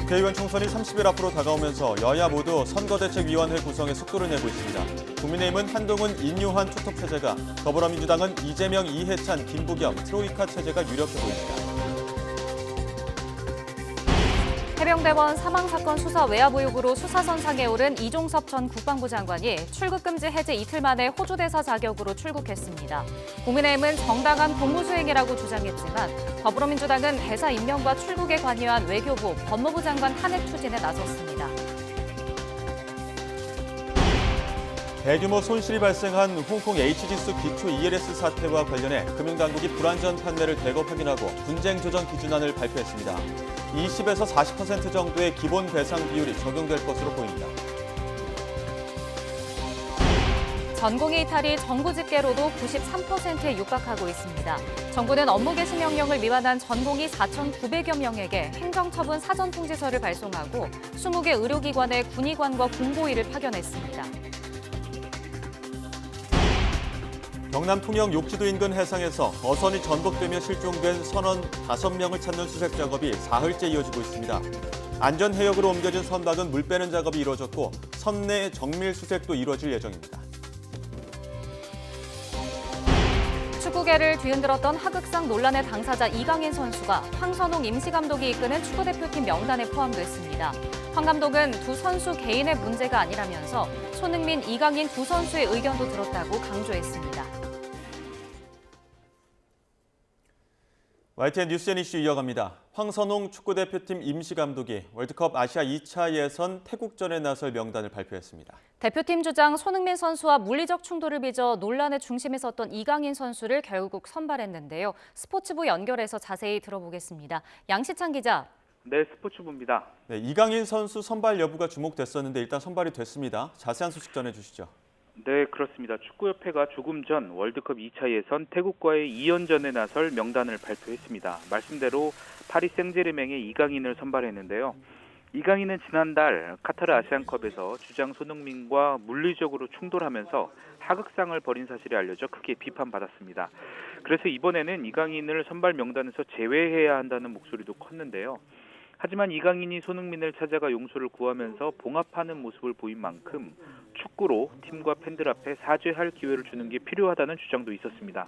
국회의원 총선이 30일 앞으로 다가오면서 여야 모두 선거대책위원회 구성에 속도를 내고 있습니다. 국민의힘은 한동훈, 인유한 투톱 체제가, 더불어민주당은 이재명, 이해찬, 김부겸, 트로이카 체제가 유력해 보입니다. 해병대원 사망사건 수사 외압 의혹으로 수사선상에 오른 이종섭 전 국방부 장관이 출국금지 해제 이틀 만에 호주대사 자격으로 출국했습니다. 국민의힘은 정당한 공무수행이라고 주장했지만 더불어민주당은 대사 임명과 출국에 관여한 외교부, 법무부 장관 탄핵 추진에 나섰습니다. 대규모 손실이 발생한 홍콩 H지수 기초 ELS 사태와 관련해 금융당국이 불완전 판매를 대거 확인하고 분쟁 조정 기준안을 발표했습니다. 20에서 40% 정도의 기본 배상 비율이 적용될 것으로 보입니다. 전공의 이탈이 정부 집계로도 93%에 육박하고 있습니다. 정부는 업무 개시 명령을 위반한 전공의 4,900여 명에게 행정처분 사전 통지서를 발송하고 20개 의료기관에 군의관과 공보위를 파견했습니다. 경남 통영 욕지도 인근 해상에서 어선이 전복되며 실종된 선원 5명을 찾는 수색 작업이 사흘째 이어지고 있습니다. 안전 해역으로 옮겨진 선박은 물 빼는 작업이 이루어졌고 선 내 정밀 수색도 이루어질 예정입니다. 축구계를 뒤흔들었던 하극상 논란의 당사자 이강인 선수가 황선홍 임시감독이 이끄는 축구대표팀 명단에 포함됐습니다. 황 감독은 두 선수 개인의 문제가 아니라면서 손흥민, 이강인 두 선수의 의견도 들었다고 강조했습니다. YTN 뉴스앤 이슈 이어갑니다. 황선홍 축구대표팀 임시감독이 월드컵 아시아 2차 예선 태국전에 나설 명단을 발표했습니다. 대표팀 주장 손흥민 선수와 물리적 충돌을 빚어 논란의 중심에 섰던 이강인 선수를 결국 선발했는데요. 스포츠부 연결해서 자세히 들어보겠습니다. 양시찬 기자. 네, 스포츠부입니다. 네, 이강인 선수 선발 여부가 주목됐었는데 일단 선발이 됐습니다. 자세한 소식 전해주시죠. 네, 그렇습니다. 축구협회가 조금 전 월드컵 2차 예선 태국과의 2연전에 나설 명단을 발표했습니다. 말씀대로 파리 생제르맹의 이강인을 선발했는데요. 이강인은 지난달 카타르 아시안컵에서 주장 손흥민과 물리적으로 충돌하면서 하극상을 벌인 사실이 알려져 크게 비판받았습니다. 그래서 이번에는 이강인을 선발 명단에서 제외해야 한다는 목소리도 컸는데요. 하지만 이강인이 손흥민을 찾아가 용서를 구하면서 봉합하는 모습을 보인 만큼 축구로 팀과 팬들 앞에 사죄할 기회를 주는 게 필요하다는 주장도 있었습니다.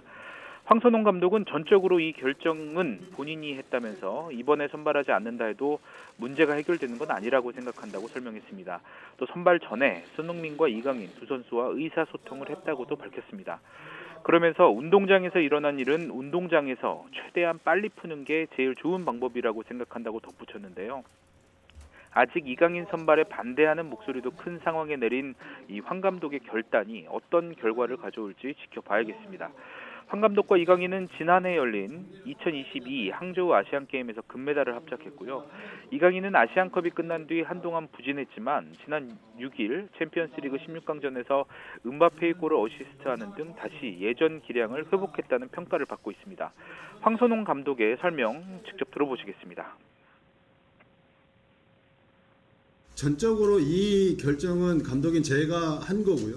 황선홍 감독은 전적으로 이 결정은 본인이 했다면서 이번에 선발하지 않는다 해도 문제가 해결되는 건 아니라고 생각한다고 설명했습니다. 또 선발 전에 손흥민과 이강인 두 선수와 의사소통을 했다고도 밝혔습니다. 그러면서 운동장에서 일어난 일은 운동장에서 최대한 빨리 푸는 게 제일 좋은 방법이라고 생각한다고 덧붙였는데요. 아직 이강인 선발에 반대하는 목소리도 큰 상황에 내린 이 황 감독의 결단이 어떤 결과를 가져올지 지켜봐야겠습니다. 황 감독과 이강인은 지난해 열린 2022 항저우 아시안게임에서 금메달을 합작했고요. 이강인은 아시안컵이 끝난 뒤 한동안 부진했지만 지난 6일 챔피언스리그 16강전에서 음바페의 골을 어시스트하는 등 다시 예전 기량을 회복했다는 평가를 받고 있습니다. 황선홍 감독의 설명 직접 들어보시겠습니다. 전적으로 이 결정은 감독인 제가 한 거고요.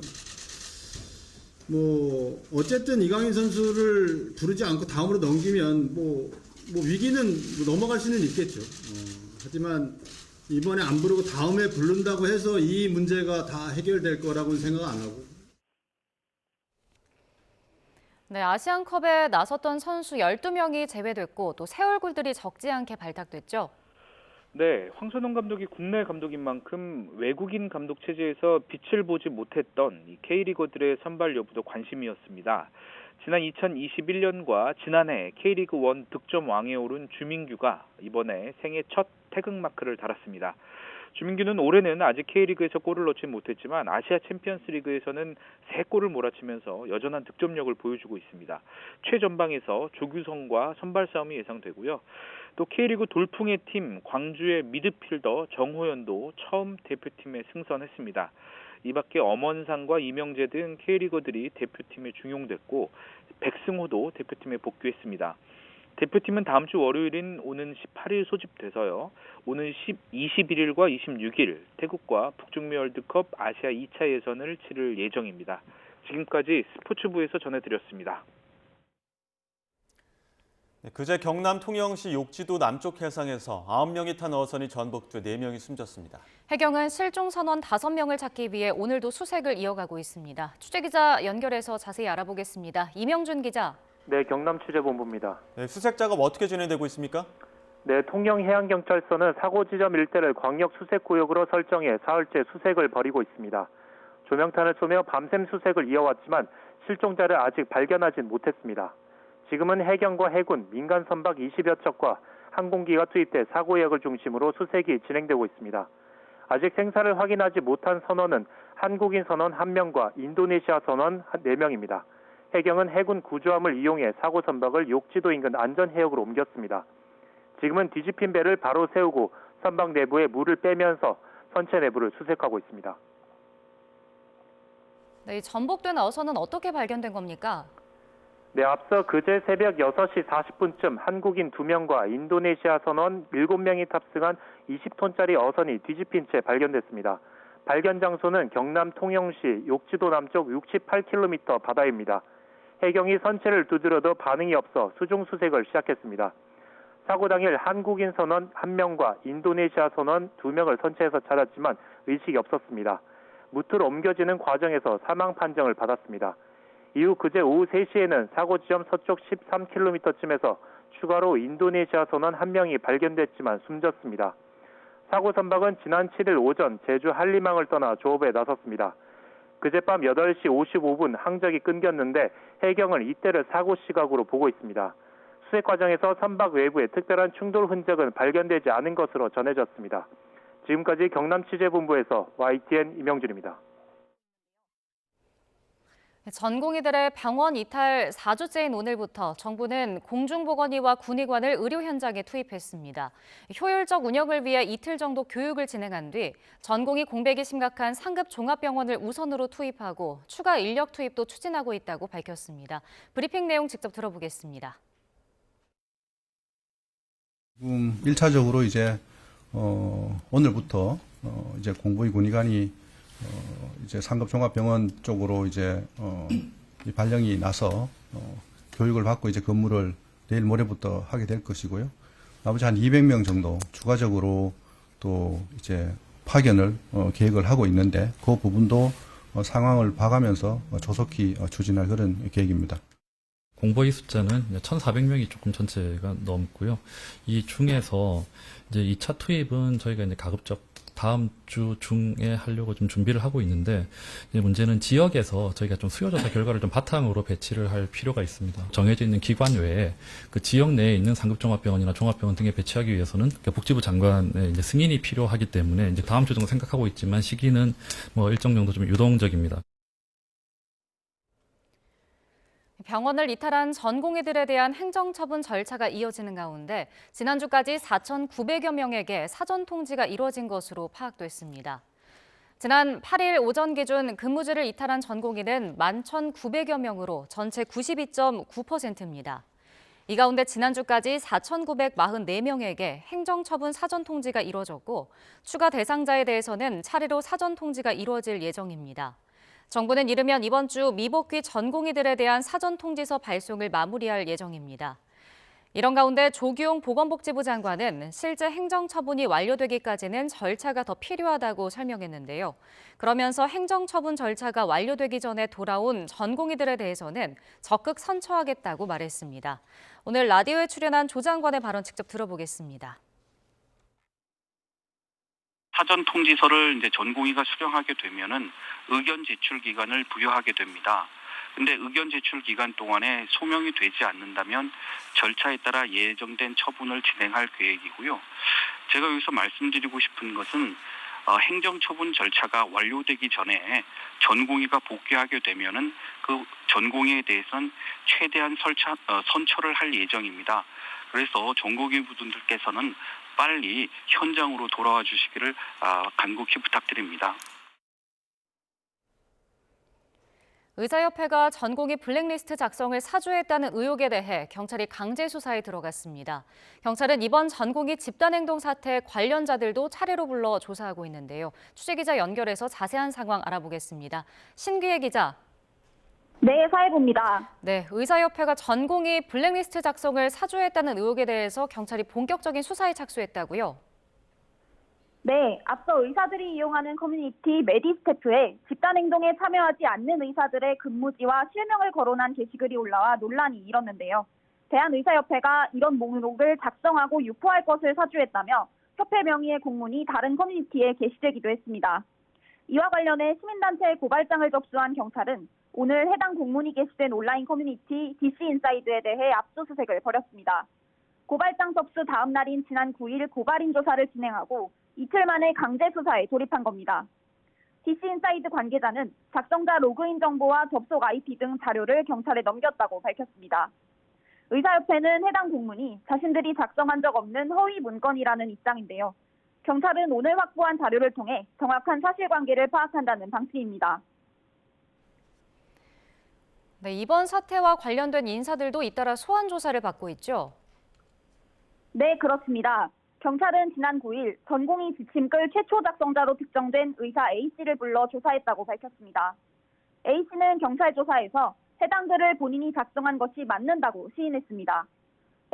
어쨌든 이강인 선수를 부르지 않고 다음으로 넘기면 위기는 넘어갈 수는 있겠죠. 하지만 이번에 안 부르고 다음에 부른다고 해서 이 문제가 다 해결될 거라고는 생각 안 하고. 네, 아시안컵에 나섰던 선수 12명이 제외됐고 또 새 얼굴들이 적지 않게 발탁됐죠. 네, 황선홍 감독이 국내 감독인 만큼 외국인 감독 체제에서 빛을 보지 못했던 이 K리거들의 선발 여부도 관심이었습니다. 지난 2021년과 지난해 K리그 1 득점 왕에 오른 주민규가 이번에 생애 첫 태극마크를 달았습니다. 주민규는 올해는 아직 K리그에서 골을 넣지 못했지만 아시아 챔피언스리그에서는 3골을 몰아치면서 여전한 득점력을 보여주고 있습니다. 최전방에서 조규성과 선발 싸움이 예상되고요. 또 K리그 돌풍의 팀 광주의 미드필더 정호연도 처음 대표팀에 승선했습니다. 이 밖에 엄원상과 이명재 등 K리거들이 대표팀에 중용됐고 백승호도 대표팀에 복귀했습니다. 대표팀은 다음 주 월요일인 오는 18일 소집돼서요. 오는 21일과 26일 태국과 북중미 월드컵 아시아 2차 예선을 치를 예정입니다. 지금까지 스포츠부에서 전해드렸습니다. 그제 경남 통영시 욕지도 남쪽 해상에서 9명이 탄 어선이 전복돼 4명이 숨졌습니다. 해경은 실종 선원 5명을 찾기 위해 오늘도 수색을 이어가고 있습니다. 취재기자 연결해서 자세히 알아보겠습니다. 이명준 기자. 네, 경남 취재본부입니다. 수색 작업 어떻게 진행되고 있습니까? 네, 통영해양경찰서는 사고 지점 일대를 광역 수색구역으로 설정해 사흘째 수색을 벌이고 있습니다. 조명탄을 쏘며 밤샘 수색을 이어왔지만 실종자를 아직 발견하진 못했습니다. 지금은 해경과 해군, 민간 선박 20여 척과 항공기가 투입돼 사고 지역을 중심으로 수색이 진행되고 있습니다. 아직 생사를 확인하지 못한 선원은 한국인 선원 1명과 인도네시아 선원 4명입니다. 해경은 해군 구조함을 이용해 사고 선박을 욕지도 인근 안전해역으로 옮겼습니다. 지금은 뒤집힌 배를 바로 세우고 선박 내부에 물을 빼면서 선체 내부를 수색하고 있습니다. 네, 전복된 어선은 어떻게 발견된 겁니까? 네, 앞서 그제 새벽 6시 40분쯤 한국인 2명과 인도네시아 선원 7명이 탑승한 20톤짜리 어선이 뒤집힌 채 발견됐습니다. 발견 장소는 경남 통영시 욕지도 남쪽 68km 바다입니다. 해경이 선체를 두드려도 반응이 없어 수중 수색을 시작했습니다. 사고 당일 한국인 선원 1명과 인도네시아 선원 2명을 선체에서 찾았지만 의식이 없었습니다. 무트로 옮겨지는 과정에서 사망 판정을 받았습니다. 이후 그제 오후 3시에는 사고 지점 서쪽 13km쯤에서 추가로 인도네시아 선원 1명이 발견됐지만 숨졌습니다. 사고 선박은 지난 7일 오전 제주 한림항을 떠나 조업에 나섰습니다. 그제밤 8시 55분 항적이 끊겼는데 해경은 이때를 사고 시각으로 보고 있습니다. 수색 과정에서 선박 외부에 특별한 충돌 흔적은 발견되지 않은 것으로 전해졌습니다. 지금까지 경남 취재본부에서 YTN 이명준입니다. 전공의들의 병원 이탈 4주째인 오늘부터 정부는 공중보건의와 군의관을 의료 현장에 투입했습니다. 효율적 운영을 위해 이틀 정도 교육을 진행한 뒤 전공의 공백이 심각한 상급 종합병원을 우선으로 투입하고 추가 인력 투입도 추진하고 있다고 밝혔습니다. 브리핑 내용 직접 들어보겠습니다. 1차적으로 이제 오늘부터 이제 공보의 군의관이 이제 상급 종합병원 쪽으로 이제 발령이 나서 교육을 받고 이제 근무를 내일 모레부터 하게 될 것이고요. 나머지 한 200명 정도 추가적으로 또 이제 파견을 계획을 하고 있는데 그 부분도 상황을 봐가면서 조속히 추진할 그런 계획입니다. 공보의 숫자는 1,400명이 조금 전체가 넘고요. 이 중에서 이제 2차 투입은 저희가 이제 가급적 다음 주 중에 하려고 좀 준비를 하고 있는데, 이제 문제는 지역에서 저희가 좀 수요조사 결과를 좀 바탕으로 배치를 할 필요가 있습니다. 정해져 있는 기관 외에 그 지역 내에 있는 상급종합병원이나 종합병원 등에 배치하기 위해서는 복지부 장관의 이제 승인이 필요하기 때문에 이제 다음 주 정도 생각하고 있지만 시기는 뭐 일정 정도 좀 유동적입니다. 병원을 이탈한 전공의들에 대한 행정처분 절차가 이어지는 가운데 지난주까지 4,900여 명에게 사전 통지가 이뤄진 것으로 파악됐습니다. 지난 8일 오전 기준 근무지를 이탈한 전공의는 11,900여 명으로 전체 92.9%입니다. 이 가운데 지난주까지 4,944명에게 행정처분 사전 통지가 이뤄졌고 추가 대상자에 대해서는 차례로 사전 통지가 이루어질 예정입니다. 정부는 이르면 이번 주 미복귀 전공의들에 대한 사전 통지서 발송을 마무리할 예정입니다. 이런 가운데 조규용 보건복지부 장관은 실제 행정처분이 완료되기까지는 절차가 더 필요하다고 설명했는데요. 그러면서 행정처분 절차가 완료되기 전에 돌아온 전공의들에 대해서는 적극 선처하겠다고 말했습니다. 오늘 라디오에 출연한 조 장관의 발언 직접 들어보겠습니다. 사전 통지서를 이제 전공의가 수령하게 되면은 의견 제출 기간을 부여하게 됩니다. 근데 의견 제출 기간 동안에 소명이 되지 않는다면 절차에 따라 예정된 처분을 진행할 계획이고요. 제가 여기서 말씀드리고 싶은 것은 행정처분 절차가 완료되기 전에 전공의가 복귀하게 되면은 그 전공의에 대해서는 최대한 선처를 할 예정입니다. 그래서 전공의분들께서는 빨리 현장으로 돌아와 주시기를 간곡히 부탁드립니다. 의사협회가 전공의 블랙리스트 작성을 사주했다는 의혹에 대해 경찰이 강제 수사에 들어갔습니다. 경찰은 이번 전공의 집단행동 사태 관련자들도 차례로 불러 조사하고 있는데요. 취재기자 연결해서 자세한 상황 알아보겠습니다. 신기혜 기자. 네, 사회부입니다. 네, 의사협회가 전공의 블랙리스트 작성을 사주했다는 의혹에 대해서 경찰이 본격적인 수사에 착수했다고요? 네, 앞서 의사들이 이용하는 커뮤니티 메디스태프에 집단행동에 참여하지 않는 의사들의 근무지와 실명을 거론한 게시글이 올라와 논란이 일었는데요. 대한의사협회가 이런 목록을 작성하고 유포할 것을 사주했다며 협회 명의의 공문이 다른 커뮤니티에 게시되기도 했습니다. 이와 관련해 시민단체의 고발장을 접수한 경찰은 오늘 해당 공문이 게시된 온라인 커뮤니티 DC인사이드에 대해 압수수색을 벌였습니다. 고발장 접수 다음 날인 지난 9일 고발인 조사를 진행하고 이틀 만에 강제 수사에 돌입한 겁니다. DC인사이드 관계자는 작성자 로그인 정보와 접속 IP 등 자료를 경찰에 넘겼다고 밝혔습니다. 의사협회는 해당 공문이 자신들이 작성한 적 없는 허위 문건이라는 입장인데요. 경찰은 오늘 확보한 자료를 통해 정확한 사실관계를 파악한다는 방침입니다. 네, 이번 사태와 관련된 인사들도 잇따라 소환 조사를 받고 있죠? 네, 그렇습니다. 경찰은 지난 9일 전공의 지침글 최초 작성자로 특정된 의사 A씨를 불러 조사했다고 밝혔습니다. A씨는 경찰 조사에서 해당 글을 본인이 작성한 것이 맞는다고 시인했습니다.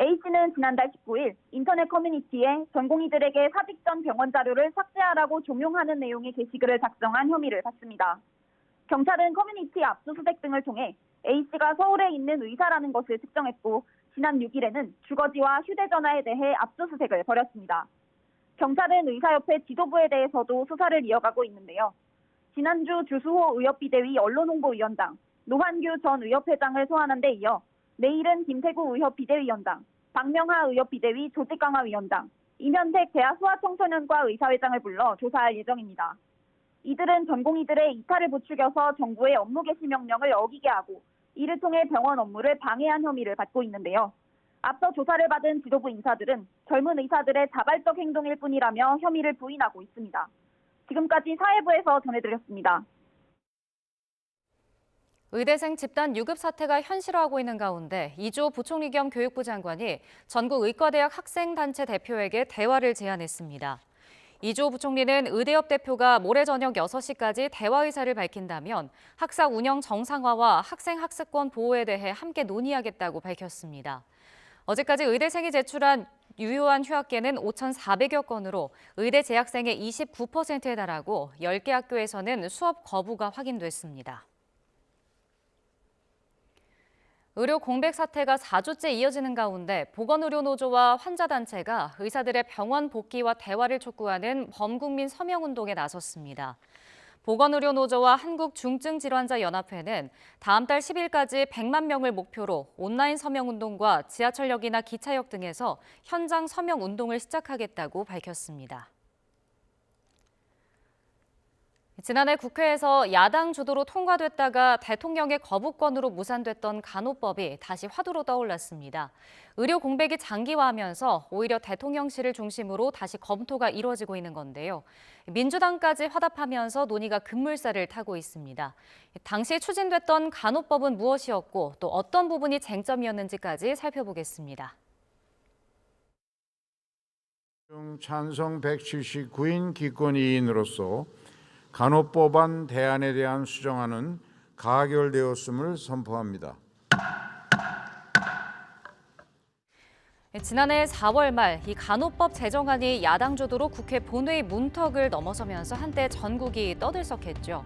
A씨는 지난달 19일 인터넷 커뮤니티에 전공의들에게 사직 전 병원 자료를 삭제하라고 종용하는 내용의 게시글을 작성한 혐의를 받습니다. 경찰은 커뮤니티 압수수색 등을 통해 A씨가 서울에 있는 의사라는 것을 특정했고 지난 6일에는 주거지와 휴대전화에 대해 압수수색을 벌였습니다. 경찰은 의사협회 지도부에 대해서도 수사를 이어가고 있는데요. 지난주 주수호 의협비대위 언론홍보위원장, 노환규 전 의협회장을 소환한 데 이어 내일은 김태구 의협비대위원장, 박명하 의협비대위 조직강화위원장, 임현택 대하소아청소년과 의사회장을 불러 조사할 예정입니다. 이들은 전공의들의 이탈을 부추겨서 정부의 업무 개시 명령을 어기게 하고 이를 통해 병원 업무를 방해한 혐의를 받고 있는데요. 앞서 조사를 받은 지도부 인사들은 젊은 의사들의 자발적 행동일 뿐이라며 혐의를 부인하고 있습니다. 지금까지 사회부에서 전해드렸습니다. 의대생 집단 유급 사태가 현실화하고 있는 가운데 이주호 부총리 겸 교육부 장관이 전국 의과대학 학생단체 대표에게 대화를 제안했습니다. 이주호 부총리는 의대협 대표가 모레 저녁 6시까지 대화 의사를 밝힌다면 학사 운영 정상화와 학생 학습권 보호에 대해 함께 논의하겠다고 밝혔습니다. 어제까지 의대생이 제출한 유효한 휴학계는 5,400여 건으로 의대 재학생의 29%에 달하고 10개 학교에서는 수업 거부가 확인됐습니다. 의료 공백 사태가 4주째 이어지는 가운데 보건의료노조와 환자단체가 의사들의 병원 복귀와 대화를 촉구하는 범국민 서명운동에 나섰습니다. 보건의료노조와 한국중증질환자연합회는 다음 달 10일까지 100만 명을 목표로 온라인 서명운동과 지하철역이나 기차역 등에서 현장 서명운동을 시작하겠다고 밝혔습니다. 지난해 국회에서 야당 주도로 통과됐다가 대통령의 거부권으로 무산됐던 간호법이 다시 화두로 떠올랐습니다. 의료 공백이 장기화하면서 오히려 대통령실을 중심으로 다시 검토가 이루어지고 있는 건데요. 민주당까지 화답하면서 논의가 급물살을 타고 있습니다. 당시 추진됐던 간호법은 무엇이었고 또 어떤 부분이 쟁점이었는지까지 살펴보겠습니다. 찬성 179인 기권이인으로서 간호법안 대안에 대한 수정안은 가결되었음을 선포합니다. 지난해 4월 말 이 간호법 제정안이 야당 주도로 국회 본회의 문턱을 넘어서면서 한때 전국이 떠들썩했죠.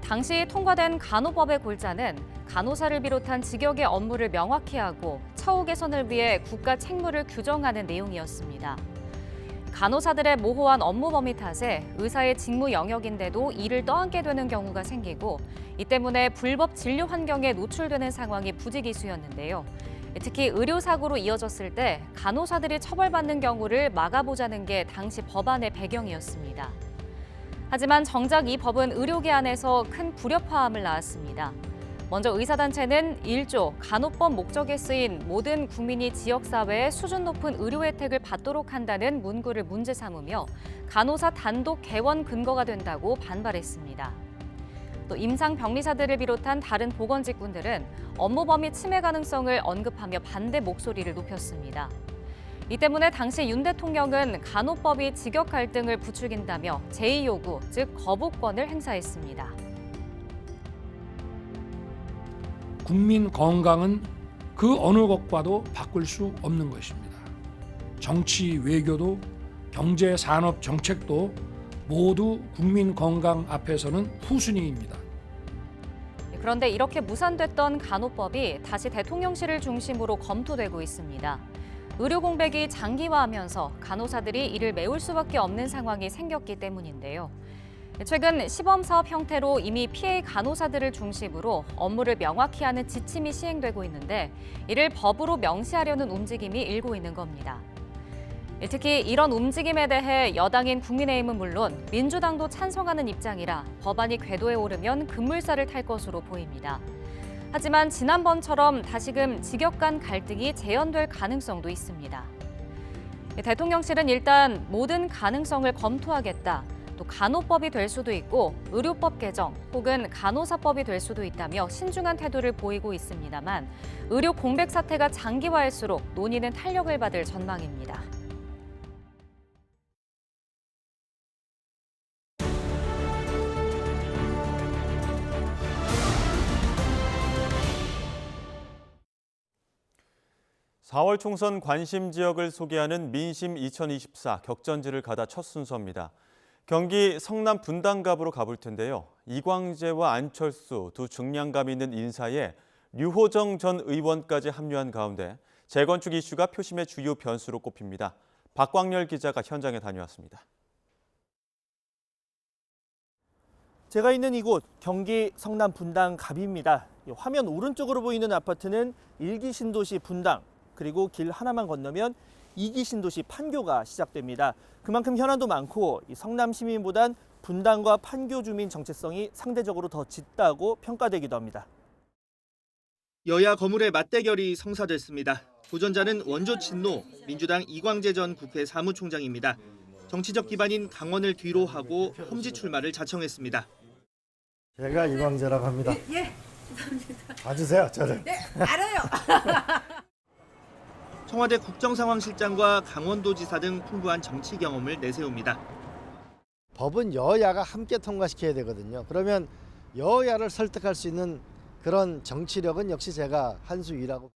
당시 통과된 간호법의 골자는 간호사를 비롯한 직역의 업무를 명확히 하고 처우 개선을 위해 국가 책무를 규정하는 내용이었습니다. 간호사들의 모호한 업무 범위 탓에 의사의 직무 영역인데도 일을 떠안게 되는 경우가 생기고 이 때문에 불법 진료 환경에 노출되는 상황이 부지기수였는데요. 특히 의료사고로 이어졌을 때 간호사들이 처벌받는 경우를 막아보자는 게 당시 법안의 배경이었습니다. 하지만 정작 이 법은 의료계 안에서 큰 불협화음을 낳았습니다. 먼저 의사단체는 1조 간호법 목적에 쓰인 모든 국민이 지역사회에 수준 높은 의료 혜택을 받도록 한다는 문구를 문제 삼으며 간호사 단독 개원 근거가 된다고 반발했습니다. 또 임상병리사들을 비롯한 다른 보건직군들은 업무 범위 침해 가능성을 언급하며 반대 목소리를 높였습니다. 이 때문에 당시 윤 대통령은 간호법이 직역 갈등을 부추긴다며 제2요구, 즉 거부권을 행사했습니다. 국민 건강은 그 어느 것과도 바꿀 수 없는 것입니다. 정치, 외교도 경제, 산업, 정책도 모두 국민 건강 앞에서는 후순위입니다. 그런데 이렇게 무산됐던 간호법이 다시 대통령실을 중심으로 검토되고 있습니다. 의료 공백이 장기화하면서 간호사들이 이를 메울 수밖에 없는 상황이 생겼기 때문인데요. 최근 시범사업 형태로 이미 PA 간호사들을 중심으로 업무를 명확히 하는 지침이 시행되고 있는데 이를 법으로 명시하려는 움직임이 일고 있는 겁니다. 특히 이런 움직임에 대해 여당인 국민의힘은 물론 민주당도 찬성하는 입장이라 법안이 궤도에 오르면 급물살을 탈 것으로 보입니다. 하지만 지난번처럼 다시금 직역 간 갈등이 재현될 가능성도 있습니다. 대통령실은 일단 모든 가능성을 검토하겠다. 또 간호법이 될 수도 있고 의료법 개정 혹은 간호사법이 될 수도 있다며 신중한 태도를 보이고 있습니다만 의료 공백 사태가 장기화할수록 논의는 탄력을 받을 전망입니다. (4월) 총선 관심 지역을 소개하는 민심 2024 격전지를 가다 첫 순서입니다. 경기 성남 분당갑으로 가볼 텐데요. 이광재와 안철수 두 중량감 있는 인사에 류호정 전 의원까지 합류한 가운데 재건축 이슈가 표심의 주요 변수로 꼽힙니다. 박광열 기자가 현장에 다녀왔습니다. 제가 있는 이곳 경기 성남 분당갑입니다. 화면 오른쪽으로 보이는 아파트는 1기 신도시 분당, 그리고 길 하나만 건너면 2기 신도시 판교가 시작됩니다. 그만큼 현안도 많고 성남 시민보단 분당과 판교 주민 정체성이 상대적으로 더 짙다고 평가되기도 합니다. 여야 거물의 맞대결이 성사됐습니다. 도전자는 원조 친노 민주당 이광재 전 국회 사무총장입니다. 정치적 기반인 강원을 뒤로 하고 험지 출마를 자청했습니다. 제가 이광재라고 합니다. 예, 감사합니다. 봐주세요, 저를. 네, 알아요. 청와대 국정상황실장과 강원도지사 등 풍부한 정치 경험을 내세웁니다. 법은 여야가 함께 통과시켜야 되거든요. 그러면 여야를 설득할 수 있는 그런 정치력은 역시 제가 한 수 위라고.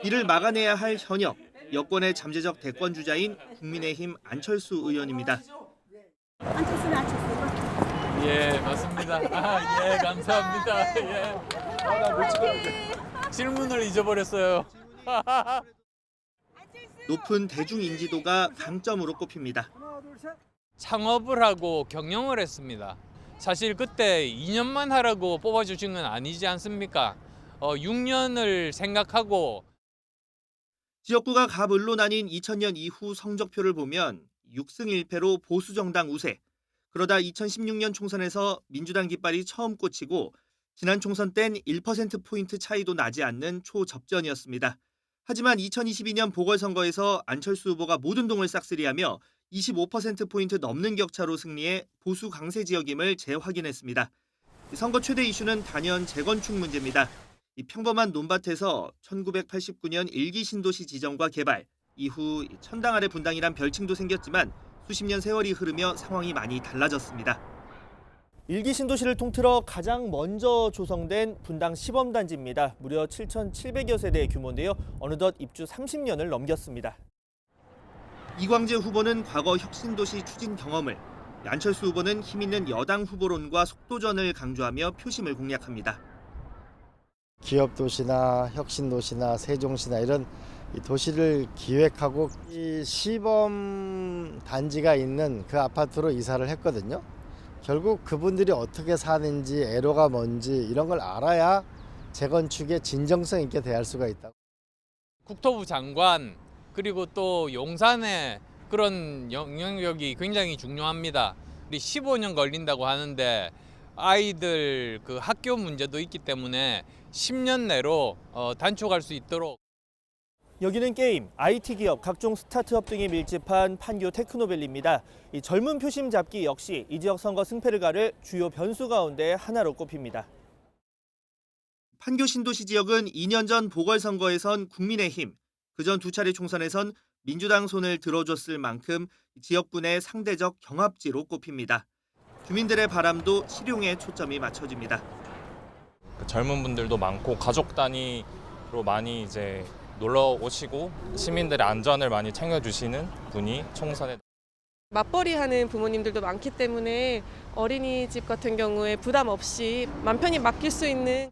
이를 막아내야 할 현역, 여권의 잠재적 대권 주자인 국민의힘 안철수 의원입니다. 안철수는 안철수. 예, 맞습니다. 예, 감사합니다. 예. 나 놓치고 질문을 잊어버렸어요. 높은 대중 인지도가 강점으로 꼽힙니다. 창업을 하고 경영을 했습니다. 사실 그때 2년만 하라고 뽑아주신 건 아니지 않습니까? 6년을 생각하고. 지역구가 갑을로 나뉜 2000년 이후 성적표를 보면 6승 1패로 보수정당 우세. 그러다 2016년 총선에서 민주당 깃발이 처음 꽂히고 지난 총선 땐 1%포인트 차이도 나지 않는 초접전이었습니다. 하지만 2022년 보궐선거에서 안철수 후보가 모든 동을 싹쓸이하며 25%포인트 넘는 격차로 승리해 보수 강세 지역임을 재확인했습니다. 선거 최대 이슈는 단연 재건축 문제입니다. 이 평범한 논밭에서 1989년 1기 신도시 지정과 개발, 이후 천당 아래 분당이란 별칭도 생겼지만 수십 년 세월이 흐르며 상황이 많이 달라졌습니다. 1기 신도시를 통틀어 가장 먼저 조성된 분당 시범단지입니다. 무려 7,700여 세대의 규모인데요. 어느덧 입주 30년을 넘겼습니다. 이광재 후보는 과거 혁신도시 추진 경험을, 안철수 후보는 힘있는 여당 후보론과 속도전을 강조하며 표심을 공략합니다. 기업도시나 혁신도시나 세종시나 이런 도시를 기획하고 이 시범 단지가 있는 그 아파트로 이사를 했거든요. 결국 그분들이 어떻게 사는지 애로가 뭔지 이런 걸 알아야 재건축에 진정성 있게 대할 수가 있다. 국토부 장관 그리고 또 용산의 그런 영향력이 굉장히 중요합니다. 우리 15년 걸린다고 하는데 아이들 그 학교 문제도 있기 때문에 10년 내로 단축할 수 있도록. 여기는 게임, IT 기업, 각종 스타트업 등이 밀집한 판교 테크노밸리입니다. 이 젊은 표심 잡기 역시 이 지역 선거 승패를 가를 주요 변수 가운데 하나로 꼽힙니다. 판교 신도시 지역은 2년 전 보궐선거에선 국민의힘, 그전 두 차례 총선에선 민주당 손을 들어줬을 만큼 지역군의 상대적 경합지로 꼽힙니다. 주민들의 바람도 실용에 초점이 맞춰집니다. 젊은 분들도 많고 가족 단위로 많이 이제 놀러 오시고 시민들의 안전을 많이 챙겨주시는 분이 총선에. 맞벌이 하는 부모님들도 많기 때문에 어린이집 같은 경우에 부담 없이 맘 편히 맡길 수 있는.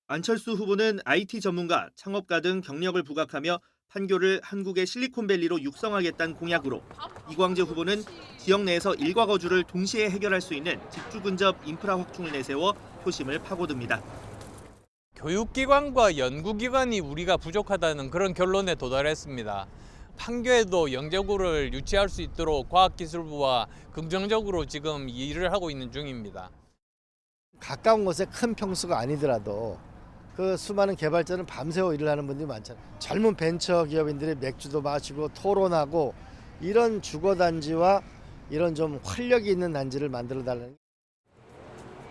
안철수 후보는 IT 전문가, 창업가 등 경력을 부각하며 판교를 한국의 실리콘밸리로 육성하겠다는 공약으로, 이광재 후보는 지역 내에서 일과 거주를 동시에 해결할 수 있는 직주 근접 인프라 확충을 내세워 표심을 파고듭니다. 교육기관과 연구기관이 우리가 부족하다는 그런 결론에 도달했습니다. 판교에도 영재구를 유치할 수 있도록 과학기술부와 긍정적으로 지금 일을 하고 있는 중입니다. 가까운 곳에 큰 평수가 아니더라도 그 수많은 개발자는 밤새워 일을 하는 분들이 많잖아요. 젊은 벤처 기업인들이 맥주도 마시고 토론하고 이런 주거단지와 이런 좀 활력이 있는 단지를 만들어달라는.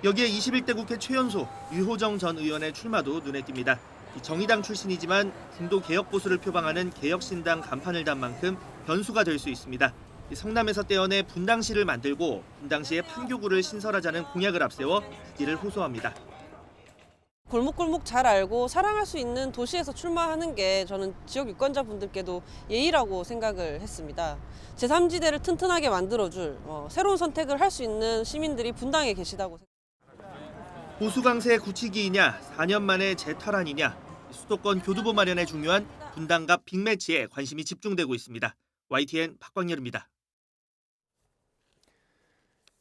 여기에 21대 국회 최연소 유호정 전 의원의 출마도 눈에 띕니다. 정의당 출신이지만 중도 개혁 보수를 표방하는 개혁신당 간판을 단 만큼 변수가 될 수 있습니다. 성남에서 떼어내 분당시를 만들고 분당시에 판교구를 신설하자는 공약을 앞세워 이를 호소합니다. 골목골목 잘 알고 사랑할 수 있는 도시에서 출마하는 게 저는 지역 유권자분들께도 예의라고 생각을 했습니다. 제3지대를 튼튼하게 만들어줄 새로운 선택을 할 수 있는 시민들이 분당에 계시다고 생각합니다. 보수 강세 굳히기이냐, 4년 만에 재탈환이냐, 수도권 교두보 마련에 중요한 분당갑 빅매치에 관심이 집중되고 있습니다. YTN 박광열입니다.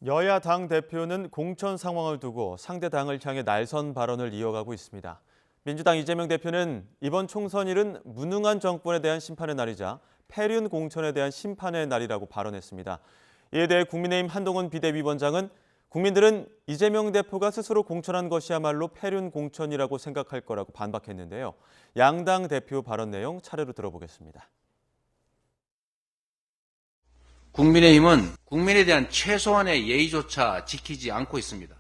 여야 당 대표는 공천 상황을 두고 상대 당을 향해 날선 발언을 이어가고 있습니다. 민주당 이재명 대표는 이번 총선일은 무능한 정권에 대한 심판의 날이자 패륜 공천에 대한 심판의 날이라고 발언했습니다. 이에 대해 국민의힘 한동훈 비대위원장은 국민들은 이재명 대표가 스스로 공천한 것이야말로 패륜 공천이라고 생각할 거라고 반박했는데요. 양당 대표 발언 내용 차례로 들어보겠습니다. 국민의힘은 국민에 대한 최소한의 예의조차 지키지 않고 있습니다.